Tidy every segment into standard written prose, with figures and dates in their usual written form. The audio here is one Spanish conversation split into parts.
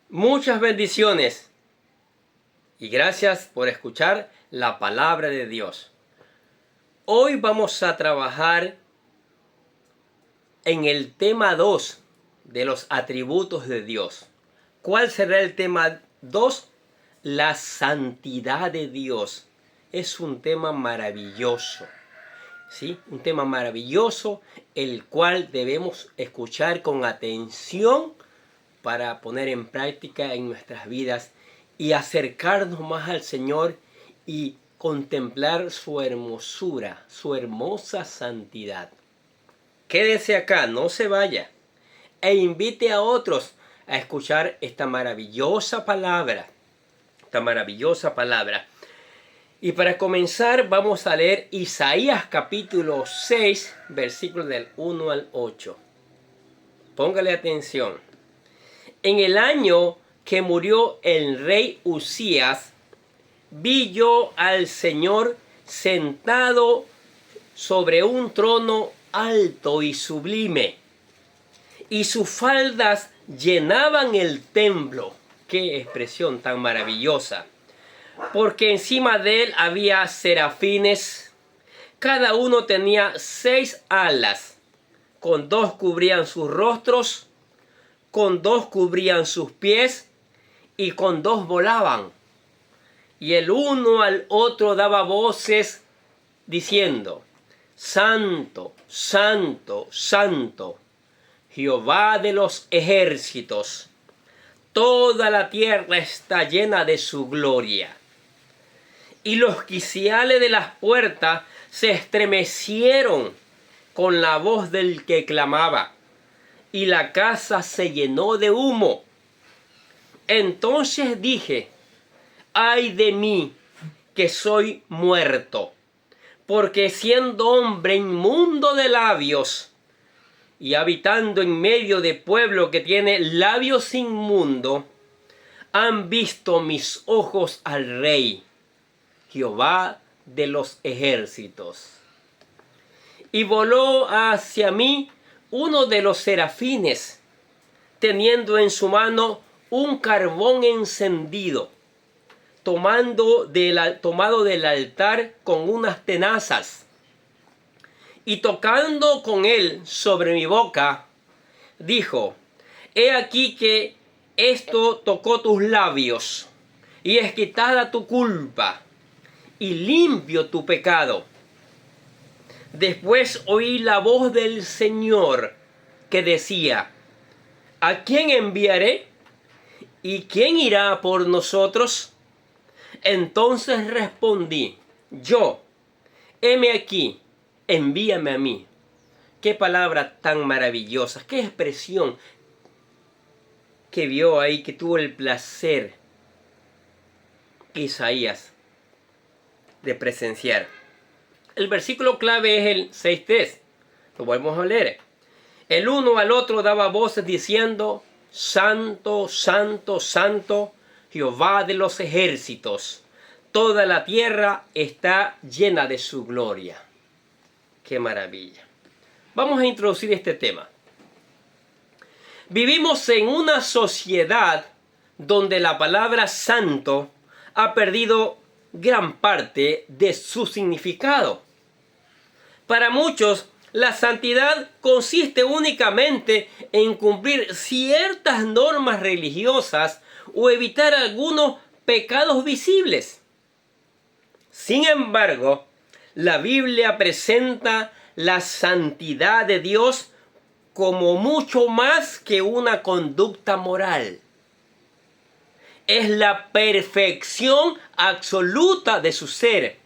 Muchas bendiciones y gracias por escuchar la palabra de Dios. Hoy vamos a trabajar en el tema 2 de los atributos de Dios. ¿Cuál será el tema 2? La santidad de Dios. Es un tema maravilloso, ¿sí? Un tema maravilloso, el cual debemos escuchar con atención para poner en práctica en nuestras vidas y acercarnos más al Señor y contemplar su hermosura, su hermosa santidad. Quédese acá, no se vaya, e invite a otros a escuchar esta maravillosa palabra. Y para comenzar vamos a leer Isaías capítulo 6, versículos del 1 al 8. Póngale atención. En el año que murió el rey Usías, vi yo al Señor sentado sobre un trono alto y sublime, y sus faldas llenaban el templo. ¡Qué expresión tan maravillosa! Porque encima de él había serafines, cada uno tenía 6 alas, con 2 cubrían sus rostros, con 2 cubrían sus pies y con 2 volaban. Y el uno al otro daba voces diciendo: Santo, Santo, Santo, Jehová de los ejércitos, toda la tierra está llena de su gloria. Y los quiciales de las puertas se estremecieron con la voz del que clamaba, y la casa se llenó de humo. Entonces dije: ay de mí, que soy muerto, porque siendo hombre inmundo de labios y habitando en medio de pueblo que tiene labios inmundos, han visto mis ojos al Rey, Jehová de los ejércitos. Y voló hacia mí uno de los serafines, teniendo en su mano un carbón encendido, tomado del altar con unas tenazas, y tocando con él sobre mi boca, dijo: he aquí que esto tocó tus labios, y es quitada tu culpa, y limpio tu pecado. Después oí la voz del Señor que decía: ¿a quién enviaré? ¿Y quién irá por nosotros? Entonces respondí yo: heme aquí, envíame a mí. Qué palabra tan maravillosa, qué expresión que vio ahí, que tuvo el placer Isaías de presenciar. El versículo clave es el 6.3. Lo volvemos a leer. El uno al otro daba voces diciendo: Santo, Santo, Santo, Jehová de los ejércitos. Toda la tierra está llena de su gloria. ¡Qué maravilla! Vamos a introducir este tema. Vivimos en una sociedad donde la palabra santo ha perdido gran parte de su significado. Para muchos, la santidad consiste únicamente en cumplir ciertas normas religiosas o evitar algunos pecados visibles. Sin embargo, la Biblia presenta la santidad de Dios como mucho más que una conducta moral. Es la perfección absoluta de su ser.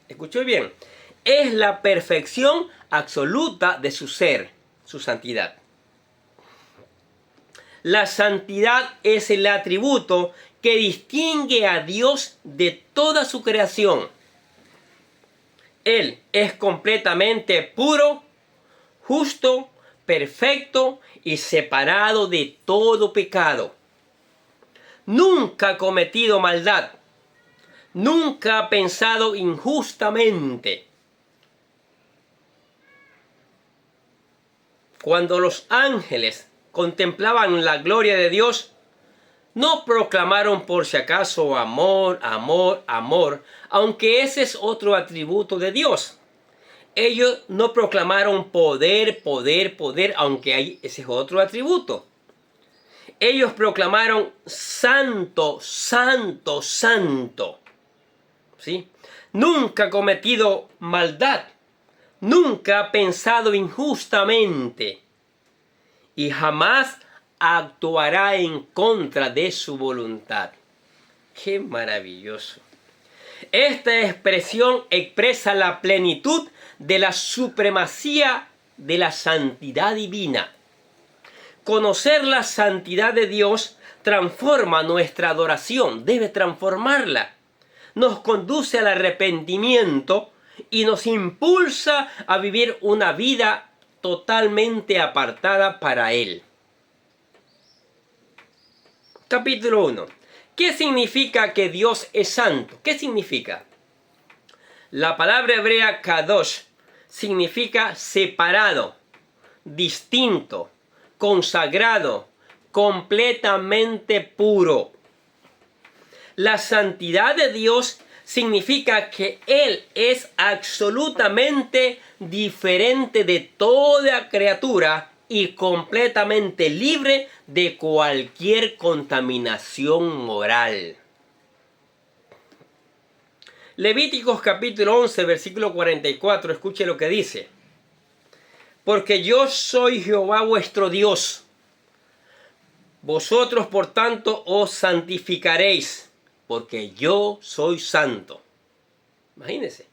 ¿Escuchó bien? Es la perfección absoluta de su ser, su santidad. La santidad es el atributo que distingue a Dios de toda su creación. Él es completamente puro, justo, perfecto y separado de todo pecado. Nunca ha cometido maldad. Nunca ha pensado injustamente. Cuando los ángeles contemplaban la gloria de Dios, No proclamaron por si acaso amor, amor, amor, aunque ese es otro atributo de Dios. Ellos no proclamaron poder, poder, poder, aunque ese es otro atributo. Ellos proclamaron santo, santo, santo. ¿Sí? Nunca ha cometido maldad. Nunca ha pensado injustamente. Y jamás actuará en contra de su voluntad. ¡Qué maravilloso! Esta expresión expresa la plenitud de la supremacía de la santidad divina. Conocer la santidad de Dios transforma nuestra adoración, debe transformarla. Nos conduce al arrepentimiento y nos impulsa a vivir una vida totalmente apartada para Él. Capítulo 1. ¿Qué significa que Dios es santo? ¿Qué significa? La palabra hebrea kadosh significa separado, distinto, consagrado, completamente puro. La santidad de Dios significa que Él es absolutamente diferente de toda criatura y completamente libre de cualquier contaminación moral. Levíticos capítulo 11, versículo 44, escuche lo que dice. Porque yo soy Jehová vuestro Dios. Vosotros, por tanto, os santificaréis, porque yo soy santo. Imagínense.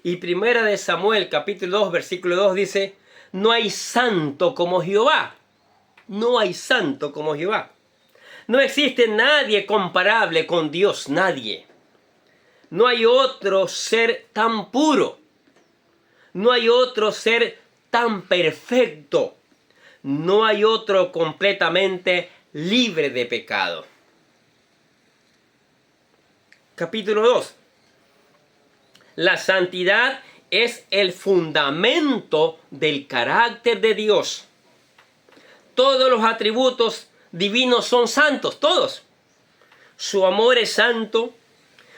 Y primera de Samuel, capítulo 2, versículo 2 dice, no hay santo como Jehová. No hay santo como Jehová. No existe nadie comparable con Dios, nadie. No hay otro ser tan puro. No hay otro ser tan perfecto. No hay otro completamente libre de pecado. Capítulo 2. La santidad es el fundamento del carácter de Dios. Todos los atributos divinos son santos, todos. Su amor es santo,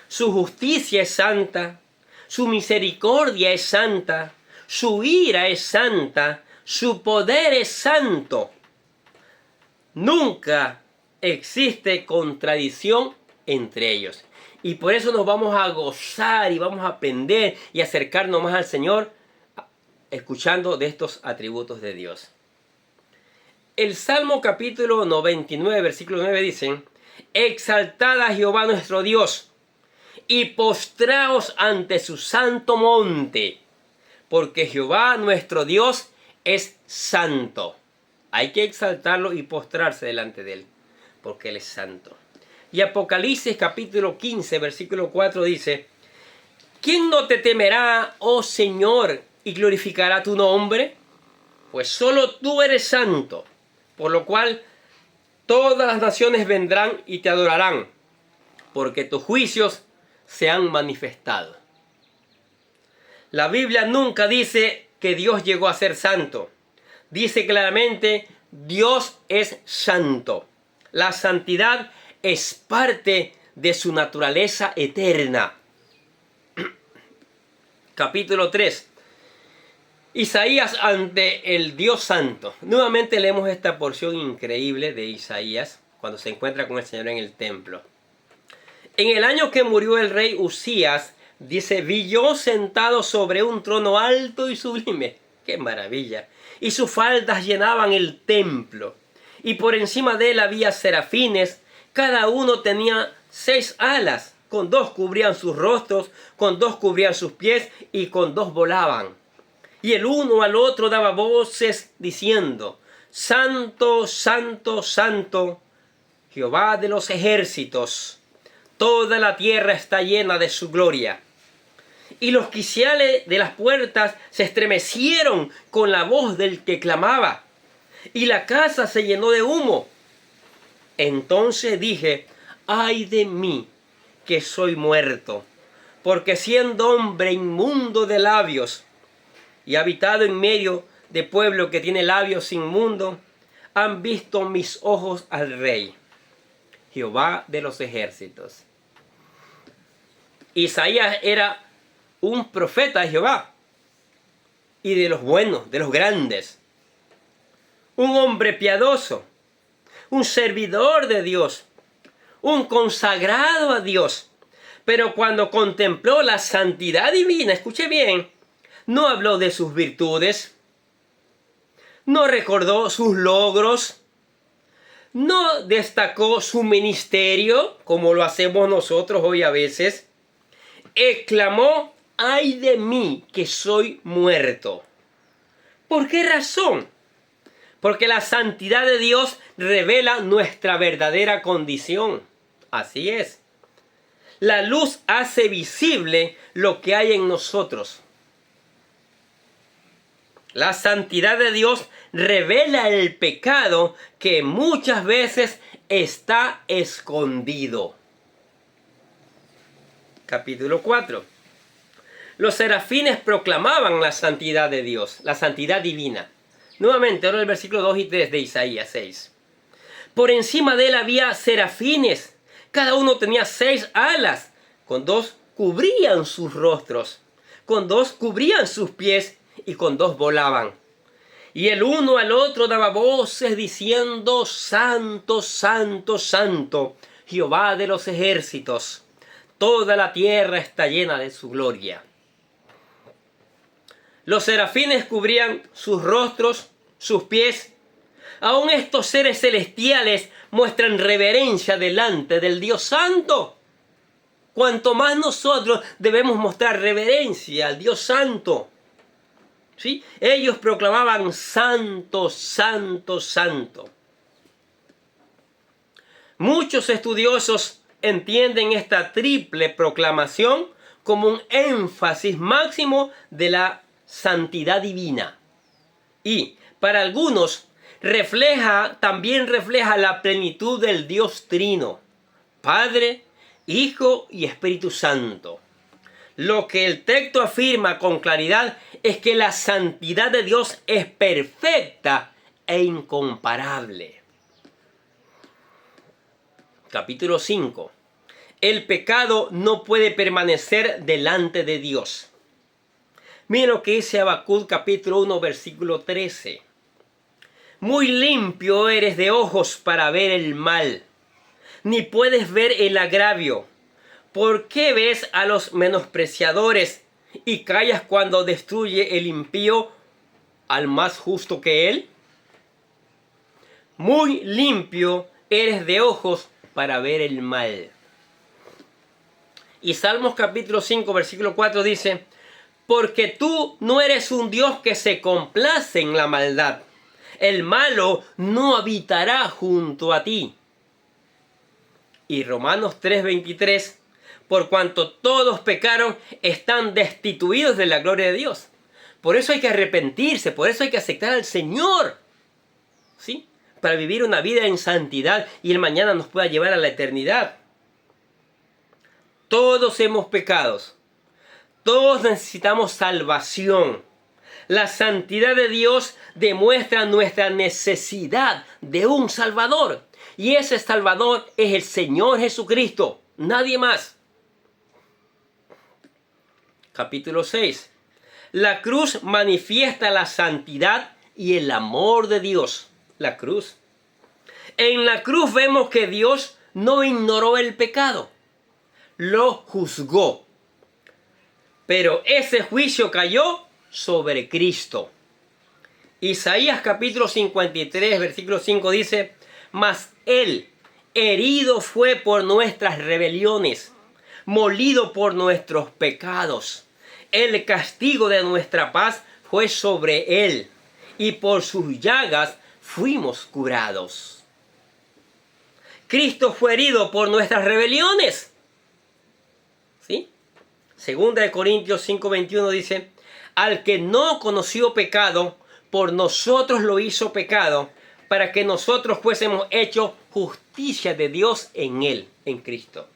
su justicia es santa, su misericordia es santa, su ira es santa, su poder es santo. Nunca existe contradicción entre ellos. Y por eso nos vamos a gozar y vamos a aprender y acercarnos más al Señor escuchando de estos atributos de Dios. El Salmo capítulo 99, versículo 9 dicen, exaltad a Jehová nuestro Dios y postraos ante su santo monte, porque Jehová nuestro Dios es santo. Hay que exaltarlo y postrarse delante de Él, porque Él es santo. Y Apocalipsis capítulo 15, versículo 4 dice, ¿quién no te temerá, oh Señor, y glorificará tu nombre? Pues solo tú eres santo, por lo cual todas las naciones vendrán y te adorarán, porque tus juicios se han manifestado. La Biblia nunca dice que Dios llegó a ser santo. Dice claramente, Dios es santo. La santidad es parte de su naturaleza eterna. Capítulo 3. Isaías ante el Dios santo. Nuevamente leemos esta porción increíble de Isaías cuando se encuentra con el Señor en el templo. En el año que murió el rey Usías, dice, vi yo sentado sobre un trono alto y sublime. ¡Qué maravilla! Y sus faldas llenaban el templo. Y por encima de él había serafines. Cada uno tenía 6 alas. Con 2 cubrían sus rostros, con 2 cubrían sus pies y con 2 volaban. Y el uno al otro daba voces diciendo, Santo, Santo, Santo, Jehová de los ejércitos. Toda la tierra está llena de su gloria. Y los quiciales de las puertas se estremecieron con la voz del que clamaba. Y la casa se llenó de humo. Entonces dije, ay de mí, que soy muerto, porque siendo hombre inmundo de labios, y habitado en medio de pueblo que tiene labios inmundos, han visto mis ojos al Rey. Jehová de los ejércitos. Isaías era un profeta de Jehová y de los buenos, de los grandes. Un hombre piadoso, un servidor de Dios, un consagrado a Dios. Pero cuando contempló la santidad divina, escuche bien, no habló de sus virtudes, no recordó sus logros, no destacó su ministerio, como lo hacemos nosotros hoy a veces. Exclamó: ¡ay de mí, que soy muerto! ¿Por qué razón? Porque la santidad de Dios revela nuestra verdadera condición. Así es. La luz hace visible lo que hay en nosotros. La santidad de Dios revela el pecado que muchas veces está escondido. Capítulo 4. Los serafines proclamaban la santidad de Dios, la santidad divina. Nuevamente, ahora el versículo 2 y 3 de Isaías 6. Por encima de él había serafines. Cada uno tenía 6 alas. Con 2 cubrían sus rostros. Con 2 cubrían sus pies. Y con 2 volaban. Y el uno al otro daba voces diciendo: Santo, Santo, Santo, Jehová de los ejércitos. Toda la tierra está llena de su gloria. Los serafines cubrían sus rostros, sus pies. Aún estos seres celestiales muestran reverencia delante del Dios Santo. Cuanto más nosotros debemos mostrar reverencia al Dios Santo. ¿Sí? Ellos proclamaban: Santo, Santo, Santo. Muchos estudiosos entienden esta triple proclamación como un énfasis máximo de la santidad divina. Y para algunos también refleja la plenitud del Dios Trino, Padre, Hijo y Espíritu Santo. Lo que el texto afirma con claridad es que la santidad de Dios es perfecta e incomparable. Capítulo 5. El pecado no puede permanecer delante de Dios. Miren lo que dice Habacuc capítulo 1 versículo 13. Muy limpio eres de ojos para ver el mal, ni puedes ver el agravio. ¿Por qué ves a los menospreciadores y callas cuando destruye el impío al más justo que él? Muy limpio eres de ojos para ver el mal. Y Salmos capítulo 5 versículo 4 dice: porque tú no eres un Dios que se complace en la maldad. El malo no habitará junto a ti. Y Romanos 3:23: por cuanto todos pecaron, están destituidos de la gloria de Dios. Por eso hay que arrepentirse, por eso hay que aceptar al Señor, ¿sí? Para vivir una vida en santidad y el mañana nos pueda llevar a la eternidad. Todos hemos pecado. Todos necesitamos salvación. La santidad de Dios demuestra nuestra necesidad de un Salvador. Y ese Salvador es el Señor Jesucristo, nadie más. Capítulo 6. La cruz manifiesta la santidad y el amor de Dios. La cruz. En la cruz vemos que Dios no ignoró el pecado, lo juzgó. Pero ese juicio cayó sobre Cristo. Isaías capítulo 53, versículo 5 dice: mas Él herido fue por nuestras rebeliones, molido por nuestros pecados. El castigo de nuestra paz fue sobre Él, y por sus llagas fuimos curados. Cristo fue herido por nuestras rebeliones. ¿Sí? Segunda de Corintios 5:21 dice: al que no conoció pecado, por nosotros lo hizo pecado, para que nosotros fuésemos hechos justicia de Dios en él, en Cristo.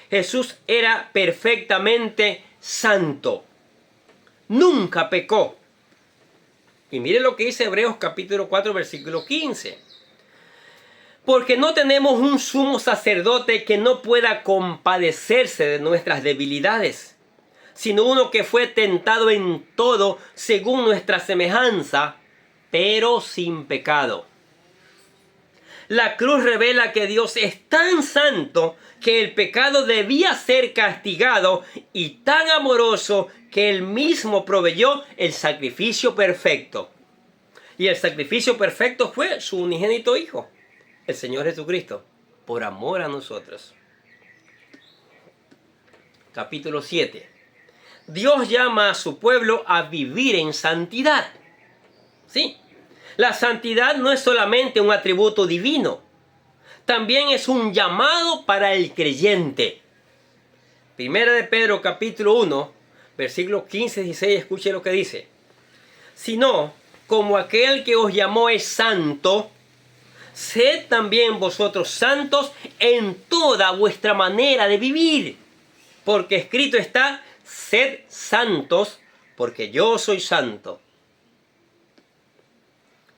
Jesús era perfectamente santo. Nunca pecó. Y mire lo que dice Hebreos capítulo 4, versículo 15. Porque no tenemos un sumo sacerdote que no pueda compadecerse de nuestras debilidades, sino uno que fue tentado en todo según nuestra semejanza, pero sin pecado. La cruz revela que Dios es tan santo que el pecado debía ser castigado y tan amoroso que Él mismo proveyó el sacrificio perfecto. Y el sacrificio perfecto fue su unigénito Hijo, el Señor Jesucristo, por amor a nosotros. Capítulo 7. Dios llama a su pueblo a vivir en santidad. Sí. La santidad no es solamente un atributo divino, también es un llamado para el creyente. Primera de Pedro capítulo 1, versículos 15 y 16, escuche lo que dice. Sino, como aquel que os llamó es santo, sed también vosotros santos en toda vuestra manera de vivir. Porque escrito está, sed santos, porque yo soy santo.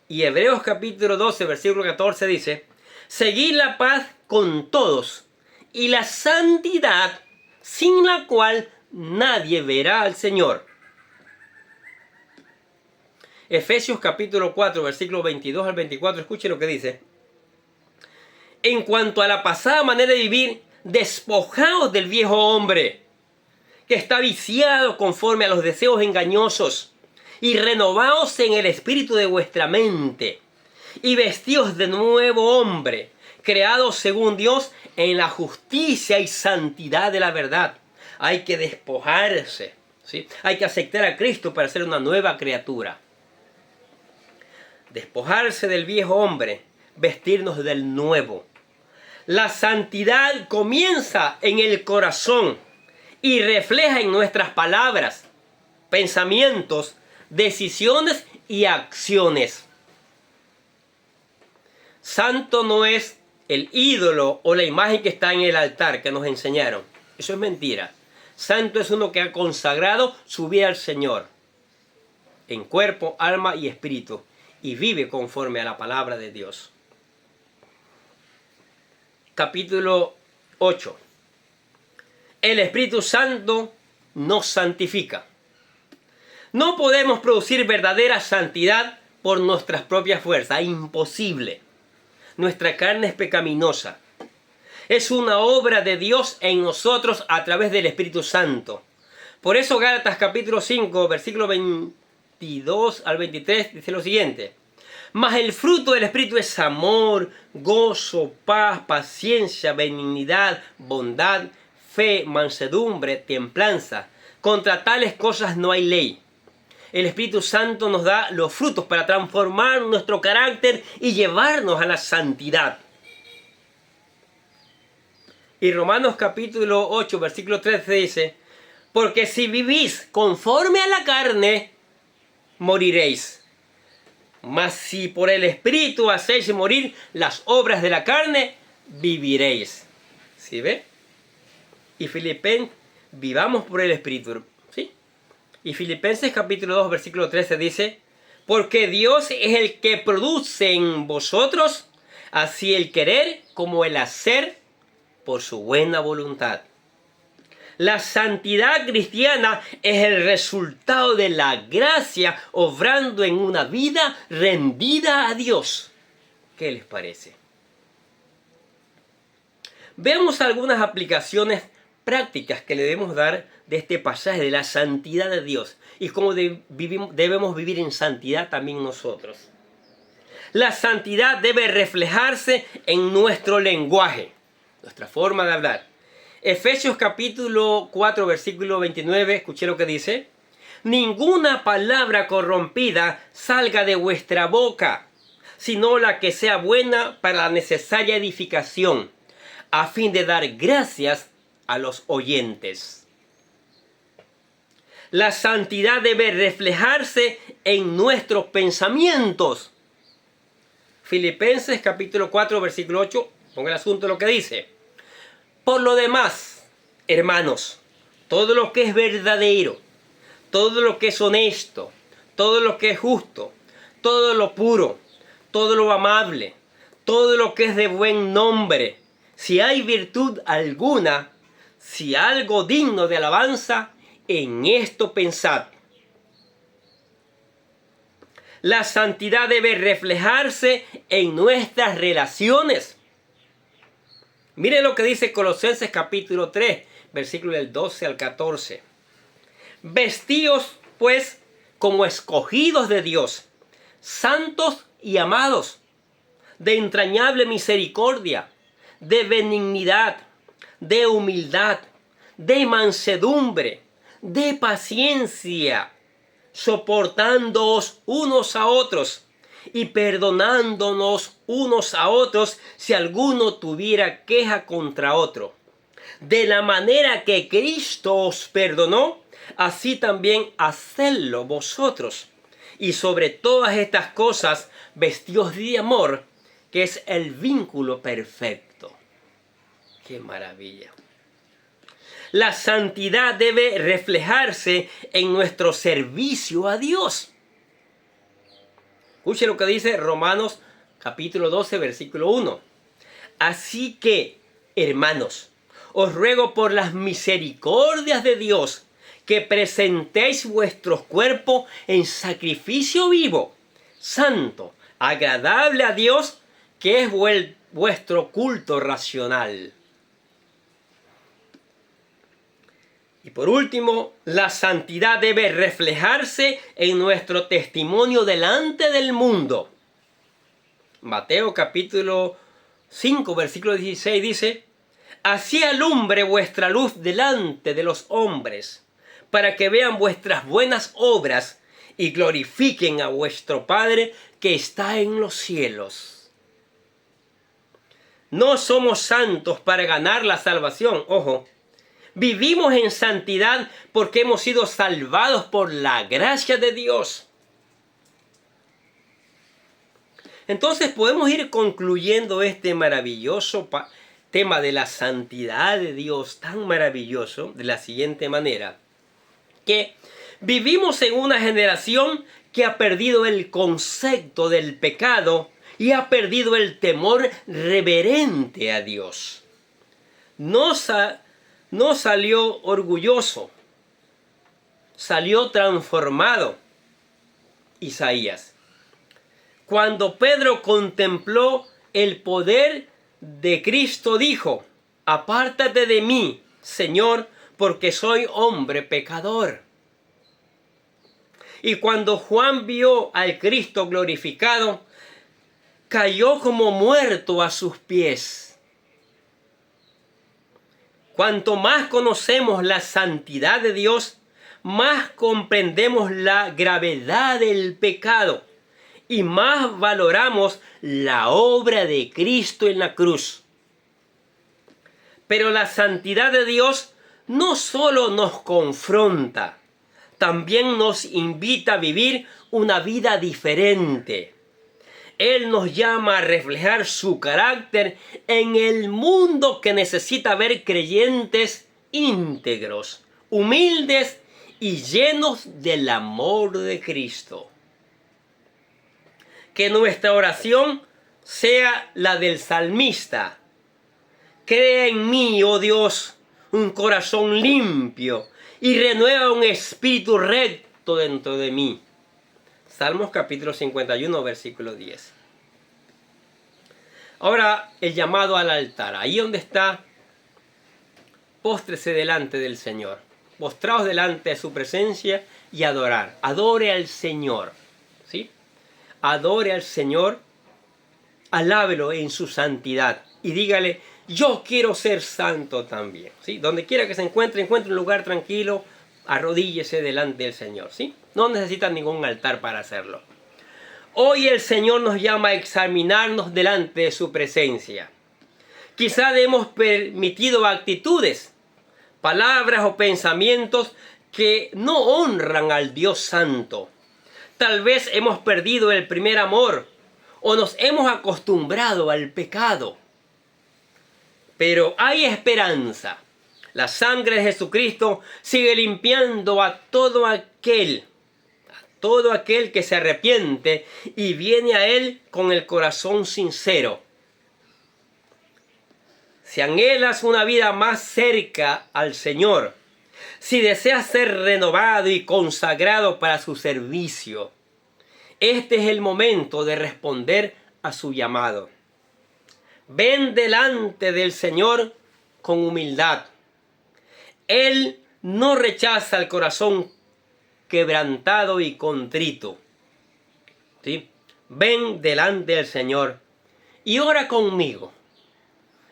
Y Hebreos capítulo 12, versículo 14 dice, seguid la paz con todos y la santidad sin la cual nadie verá al Señor. Efesios capítulo 4, versículo 22 al 24, escuche lo que dice. En cuanto a la pasada manera de vivir, despojaos del viejo hombre, que está viciado conforme a los deseos engañosos, y renovaos en el espíritu de vuestra mente, y vestíos de nuevo hombre, creados según Dios en la justicia y santidad de la verdad. Hay que despojarse, ¿sí? Hay que aceptar a Cristo para ser una nueva criatura. Despojarse del viejo hombre, vestirnos del nuevo. La santidad comienza en el corazón y refleja en nuestras palabras, pensamientos, decisiones y acciones. Santo no es el ídolo o la imagen que está en el altar que nos enseñaron. Eso es mentira. Santo es uno que ha consagrado su vida al Señor en cuerpo, alma y espíritu y vive conforme a la palabra de Dios. Capítulo 8. El Espíritu Santo nos santifica. No podemos producir verdadera santidad por nuestras propias fuerzas. Imposible. Nuestra carne es pecaminosa. Es una obra de Dios en nosotros a través del Espíritu Santo. Por eso Gálatas capítulo 5, versículo 22 al 23 dice lo siguiente. Mas el fruto del Espíritu es amor, gozo, paz, paciencia, benignidad, bondad, fe, mansedumbre, templanza. Contra tales cosas no hay ley. El Espíritu Santo nos da los frutos para transformar nuestro carácter y llevarnos a la santidad. Y Romanos capítulo 8, versículo 13 dice, porque si vivís conforme a la carne, moriréis. Mas si por el Espíritu hacéis morir las obras de la carne, viviréis. ¿Sí ve? Y Filipenses, vivamos por el Espíritu. ¿Sí? Y Filipenses capítulo 2, versículo 13 dice, porque Dios es el que produce en vosotros así el querer como el hacer por su buena voluntad. La santidad cristiana es el resultado de la gracia obrando en una vida rendida a Dios. ¿Qué les parece? Veamos algunas aplicaciones prácticas que le debemos dar de este pasaje de la santidad de Dios y cómo debemos vivir en santidad también nosotros. La santidad debe reflejarse en nuestro lenguaje, nuestra forma de hablar. Efesios capítulo 4, versículo 29, escuché lo que dice. Ninguna palabra corrompida salga de vuestra boca, sino la que sea buena para la necesaria edificación, a fin de dar gracias a los oyentes. La santidad debe reflejarse en nuestros pensamientos. Filipenses capítulo 4, versículo 8, ponga el asunto lo que dice. Por lo demás, hermanos, todo lo que es verdadero, todo lo que es honesto, todo lo que es justo, todo lo puro, todo lo amable, todo lo que es de buen nombre, si hay virtud alguna, si algo digno de alabanza, en esto pensad. La santidad debe reflejarse en nuestras relaciones. Miren lo que dice Colosenses capítulo 3, versículos del 12 al 14. Vestíos, pues, como escogidos de Dios, santos y amados, de entrañable misericordia, de benignidad, de humildad, de mansedumbre, de paciencia, soportándoos unos a otros y perdonándonos unos a otros si alguno tuviera queja contra otro. De la manera que Cristo os perdonó, así también hacedlo vosotros. Y sobre todas estas cosas, vestíos de amor, que es el vínculo perfecto. ¡Qué maravilla! La santidad debe reflejarse en nuestro servicio a Dios. Escuche lo que dice Romanos capítulo 12, versículo 1. Así que, hermanos, os ruego por las misericordias de Dios que presentéis vuestros cuerpos en sacrificio vivo, santo, agradable a Dios, que es vuestro culto racional. Y por último, la santidad debe reflejarse en nuestro testimonio delante del mundo. Mateo capítulo 5, versículo 16 dice: así alumbre vuestra luz delante de los hombres, para que vean vuestras buenas obras y glorifiquen a vuestro Padre que está en los cielos. No somos santos para ganar la salvación, ojo. Vivimos en santidad porque hemos sido salvados por la gracia de Dios. Entonces podemos ir concluyendo este maravilloso tema de la santidad de Dios, tan maravilloso, de la siguiente manera: que vivimos en una generación que ha perdido el concepto del pecado y ha perdido el temor reverente a Dios. No salió orgulloso, salió transformado. Isaías. Cuando Pedro contempló el poder de Cristo, dijo: apártate de mí, Señor, porque soy hombre pecador. Y cuando Juan vio al Cristo glorificado, cayó como muerto a sus pies. Cuanto más conocemos la santidad de Dios, más comprendemos la gravedad del pecado y más valoramos la obra de Cristo en la cruz. Pero la santidad de Dios no solo nos confronta, también nos invita a vivir una vida diferente. Él nos llama a reflejar su carácter en el mundo que necesita ver creyentes íntegros, humildes y llenos del amor de Cristo. Que nuestra oración sea la del salmista: crea en mí, oh Dios, un corazón limpio y renueva un espíritu recto dentro de mí. Salmos capítulo 51, versículo 10. Ahora el llamado al altar. Ahí donde está, póstrese delante del Señor. Postraos delante de su presencia y adorar. Adore al Señor. ¿Sí? Adore al Señor. Alábelo en su santidad. Y dígale: yo quiero ser santo también. ¿Sí? Donde quiera que se encuentre un lugar tranquilo, arrodíllese delante del Señor. ¿Sí? No necesitan ningún altar para hacerlo. Hoy el Señor nos llama a examinarnos delante de su presencia. Quizá hemos permitido actitudes, palabras o pensamientos que no honran al Dios Santo. Tal vez hemos perdido el primer amor o nos hemos acostumbrado al pecado. Pero hay esperanza. La sangre de Jesucristo sigue limpiando a todo aquel que se arrepiente y viene a Él con el corazón sincero. Si anhelas una vida más cerca al Señor, si deseas ser renovado y consagrado para su servicio, este es el momento de responder a su llamado. Ven delante del Señor con humildad. Él no rechaza el corazón quebrantado y contrito. ¿Sí? Ven delante del Señor y ora conmigo.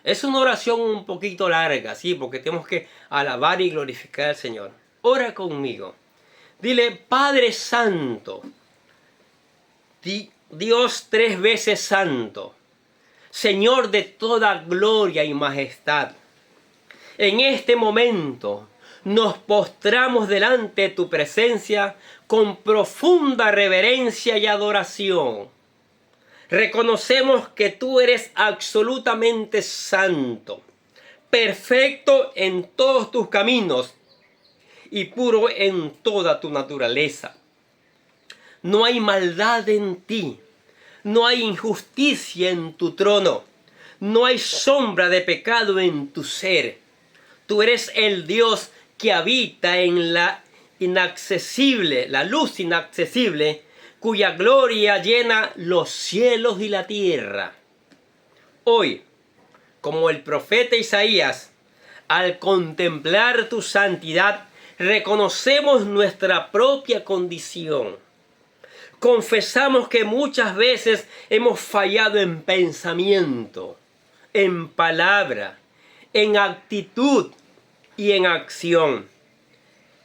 Es una oración un poquito larga, ¿sí? Porque tenemos que alabar y glorificar al Señor. Ora conmigo. Dile, Padre Santo, Dios 3 veces santo, Señor de toda gloria y majestad. En este momento nos postramos delante de tu presencia con profunda reverencia y adoración. Reconocemos que tú eres absolutamente santo, perfecto en todos tus caminos y puro en toda tu naturaleza. No hay maldad en ti, no hay injusticia en tu trono, no hay sombra de pecado en tu ser. Tú eres el Dios que habita en la luz inaccesible, cuya gloria llena los cielos y la tierra. Hoy, como el profeta Isaías, al contemplar tu santidad, reconocemos nuestra propia condición. Confesamos que muchas veces hemos fallado en pensamiento, en palabra, en actitud y en acción.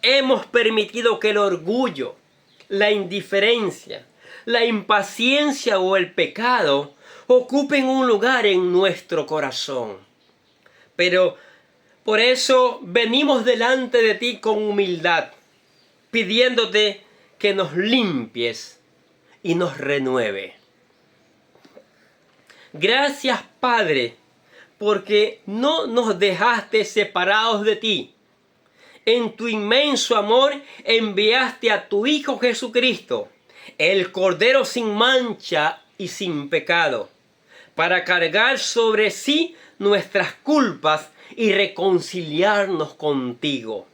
Hemos permitido que el orgullo, la indiferencia, la impaciencia o el pecado ocupen un lugar en nuestro corazón. Pero por eso venimos delante de ti con humildad, pidiéndote que nos limpies y nos renueve. Gracias, Padre, porque no nos dejaste separados de ti. En tu inmenso amor enviaste a tu Hijo Jesucristo, el Cordero sin mancha y sin pecado, para cargar sobre sí nuestras culpas y reconciliarnos contigo.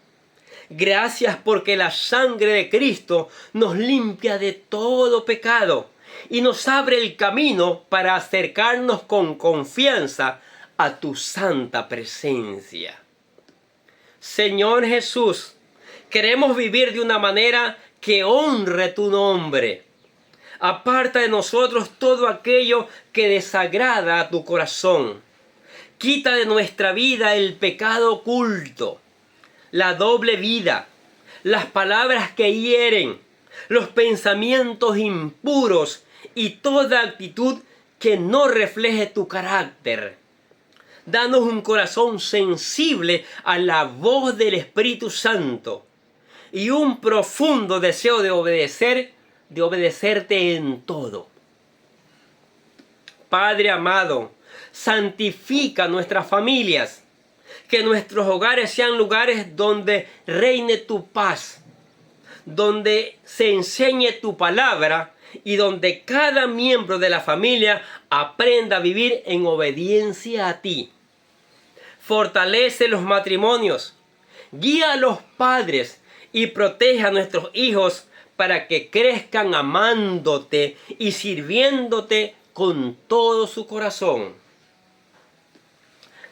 Gracias porque la sangre de Cristo nos limpia de todo pecado y nos abre el camino para acercarnos con confianza a tu santa presencia. Señor Jesús, queremos vivir de una manera que honre tu nombre. Aparta de nosotros todo aquello que desagrada a tu corazón. Quita de nuestra vida el pecado oculto, la doble vida, las palabras que hieren, los pensamientos impuros y toda actitud que no refleje tu carácter. Danos un corazón sensible a la voz del Espíritu Santo y un profundo deseo de obedecerte en todo. Padre amado, santifica nuestras familias, que nuestros hogares sean lugares donde reine tu paz, donde se enseñe tu palabra y donde cada miembro de la familia aprenda a vivir en obediencia a ti. Fortalece los matrimonios, guía a los padres y protege a nuestros hijos para que crezcan amándote y sirviéndote con todo su corazón.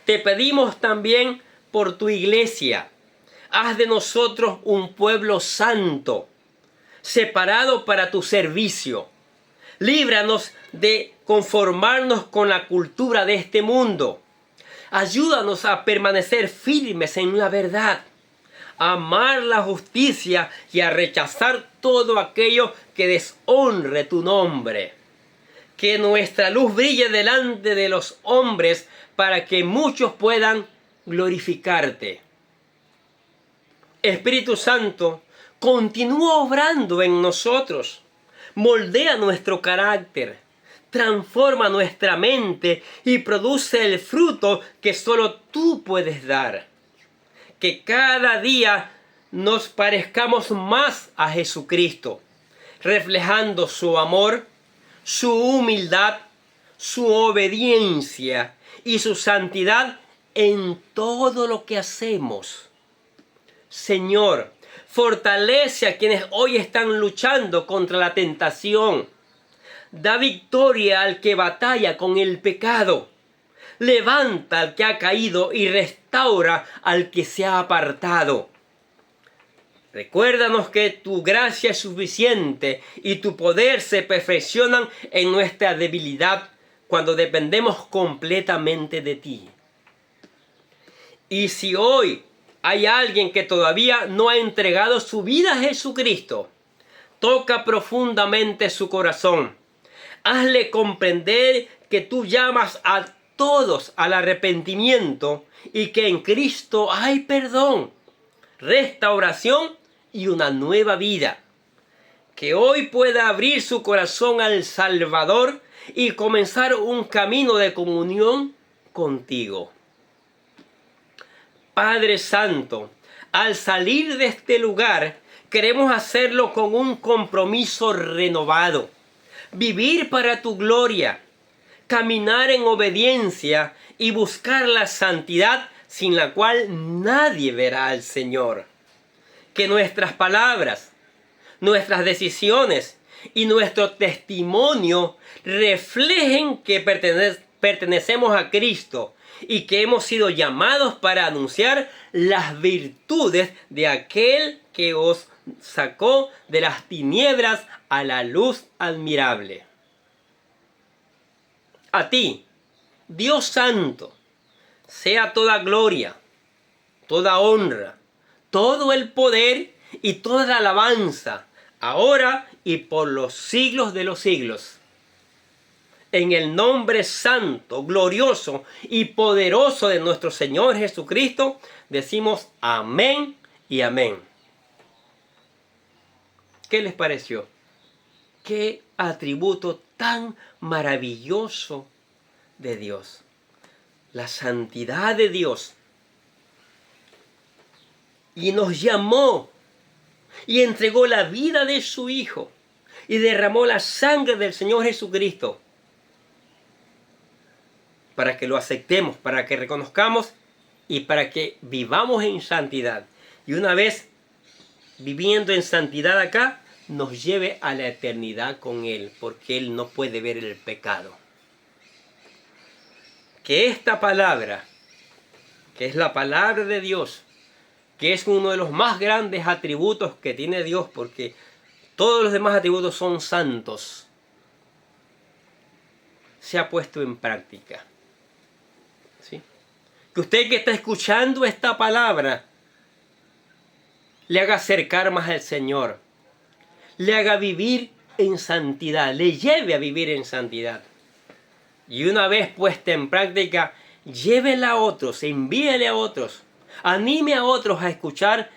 Te pedimos también por tu iglesia. Haz de nosotros un pueblo santo, separado para tu servicio. Líbranos de conformarnos con la cultura de este mundo. Ayúdanos a permanecer firmes en la verdad, a amar la justicia y a rechazar todo aquello que deshonre tu nombre. Que nuestra luz brille delante de los hombres para que muchos puedan glorificarte. Espíritu Santo, continúa obrando en nosotros. Moldea nuestro carácter, transforma nuestra mente y produce el fruto que solo tú puedes dar. Que cada día nos parezcamos más a Jesucristo, reflejando su amor, su humildad, su obediencia y su santidad en todo lo que hacemos. Señor, fortalece a quienes hoy están luchando contra la tentación. Da victoria al que batalla con el pecado. Levanta al que ha caído y restaura al que se ha apartado. Recuérdanos que tu gracia es suficiente y tu poder se perfeccionan en nuestra debilidad cuando dependemos completamente de ti. Y si hoy hay alguien que todavía no ha entregado su vida a Jesucristo, toca profundamente su corazón. Hazle comprender que tú llamas a todos al arrepentimiento y que en Cristo hay perdón, restauración y una nueva vida. Que hoy pueda abrir su corazón al Salvador y comenzar un camino de comunión contigo. Padre Santo, al salir de este lugar, queremos hacerlo con un compromiso renovado. Vivir para tu gloria, caminar en obediencia y buscar la santidad sin la cual nadie verá al Señor. Que nuestras palabras, nuestras decisiones y nuestro testimonio reflejen que pertenecemos a Cristo y que hemos sido llamados para anunciar las virtudes de aquel que os sacó de las tinieblas a la luz admirable. A ti, Dios Santo, sea toda gloria, toda honra, todo el poder y toda la alabanza, ahora y por los siglos de los siglos. En el nombre santo, glorioso y poderoso de nuestro Señor Jesucristo, decimos amén y amén. ¿Qué les pareció? Qué atributo tan maravilloso de Dios. La santidad de Dios. Y nos llamó y entregó la vida de su Hijo y derramó la sangre del Señor Jesucristo para que lo aceptemos, para que reconozcamos y para que vivamos en santidad. Y una vez viviendo en santidad acá, nos lleve a la eternidad con Él, porque Él no puede ver el pecado. Que esta palabra, que es la palabra de Dios, que es uno de los más grandes atributos que tiene Dios, porque todos los demás atributos son santos, se ha puesto en práctica. ¿Sí? Que usted que está escuchando esta palabra le haga acercar más al Señor, le haga vivir en santidad, le lleve a vivir en santidad. Y una vez puesta en práctica, llévela a otros, envíele a otros, anime a otros a escuchar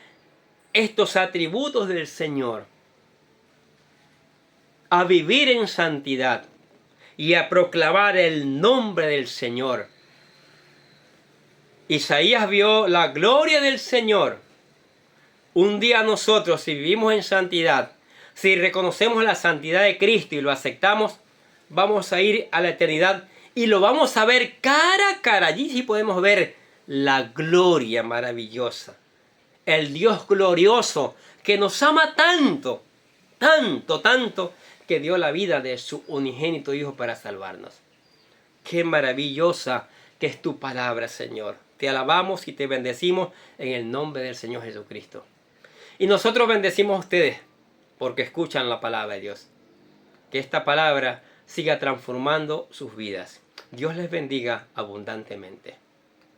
estos atributos del Señor, a vivir en santidad y a proclamar el nombre del Señor. Isaías vio la gloria del Señor. Un día nosotros, si vivimos en santidad, si reconocemos la santidad de Cristo y lo aceptamos, vamos a ir a la eternidad y lo vamos a ver cara a cara. Allí sí podemos ver la gloria maravillosa. El Dios glorioso que nos ama tanto, tanto, tanto, que dio la vida de su unigénito Hijo para salvarnos. Qué maravillosa que es tu palabra, Señor. Te alabamos y te bendecimos en el nombre del Señor Jesucristo. Y nosotros bendecimos a ustedes porque escuchan la palabra de Dios. Que esta palabra siga transformando sus vidas. Dios les bendiga abundantemente.